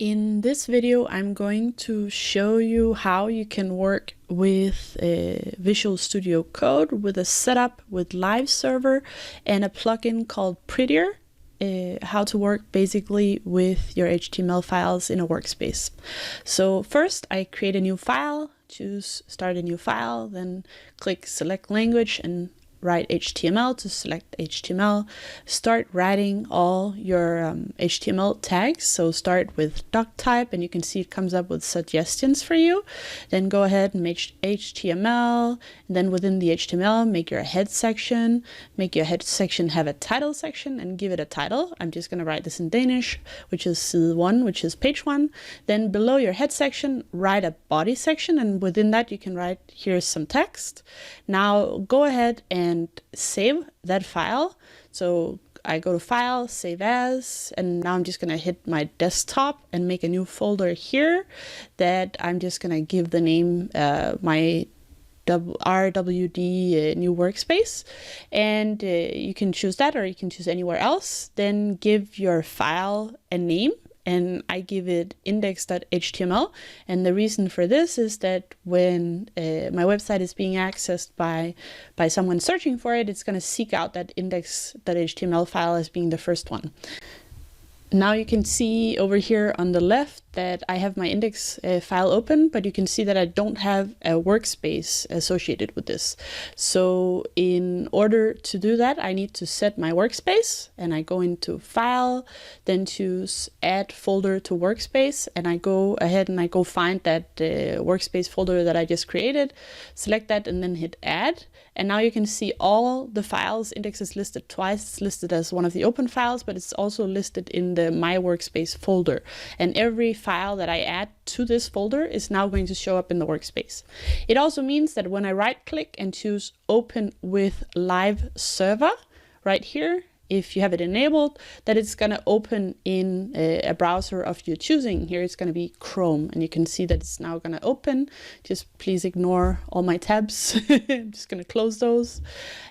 In this video, I'm going to show you how you can work with Visual Studio Code with a setup with Live Server and a plugin called Prettier, how to work basically with your HTML files in a workspace. So first I create a new file, choose start a new file, then click select language and write HTML to select HTML. Start writing all your HTML tags. So start with doc type and you can see it comes up with suggestions for you. Then go ahead and make HTML. And then within the HTML, make your head section. Make your head section have a title section and give it a title. I'm just going to write this in Danish, which is side 1, which is page 1. Then below your head section, write a body section. And within that, you can write, here's some text. Now go ahead and save that file. So I go to File, Save As, and now I'm just going to hit my desktop and make a new folder here that I'm just going to give the name my RWD new workspace, and you can choose that or you can choose anywhere else. Then give your file a name, and I give it index.html. And the reason for this is that when my website is being accessed by someone searching for it, it's going to seek out that index.html file as being the first one. Now you can see over here on the left that I have my index file open, but you can see that I don't have a workspace associated with this. So in order to do that, I need to set my workspace, and I go into File, then choose Add Folder to Workspace, and I go ahead and I go find that workspace folder that I just created, select that and then hit Add. And now you can see all the files. Index is listed twice. It's listed as one of the open files, but it's also listed in the My Workspace folder. And every file that I add to this folder is now going to show up in the workspace. It also means that when I right click and choose Open with Live Server right here, if you have it enabled, that it's going to open in a browser of your choosing. Here it's going to be Chrome, and you can see that it's now going to open. Just please ignore all my tabs. I'm just going to close those.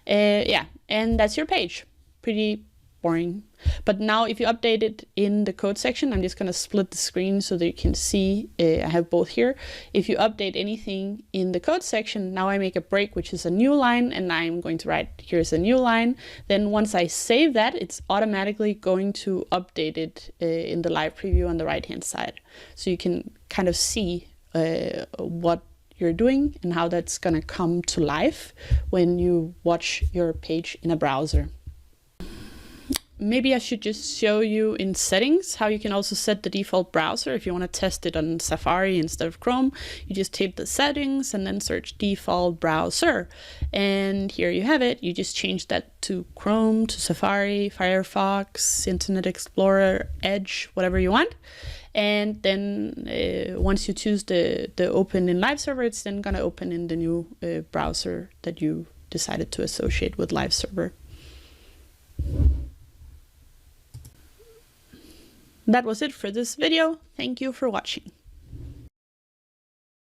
Yeah, and that's your page. Pretty boring. But now if you update it in the code section, I'm just going to split the screen so that you can see I have both here. If you update anything in the code section, now I make a break, which is a new line, and I'm going to write, here's a new line. Then once I save that, it's automatically going to update it in the live preview on the right hand side. So you can kind of see what you're doing and how that's going to come to life when you watch your page in a browser. Maybe I should just show you in settings how you can also set the default browser. If you want to test it on Safari instead of Chrome, you just hit the settings and then search default browser. And here you have it. You just change that to Chrome, to Safari, Firefox, Internet Explorer, Edge, whatever you want. And then once you choose the open in Live Server, it's then going to open in the new browser that you decided to associate with Live Server. That was it for this video. Thank you for watching.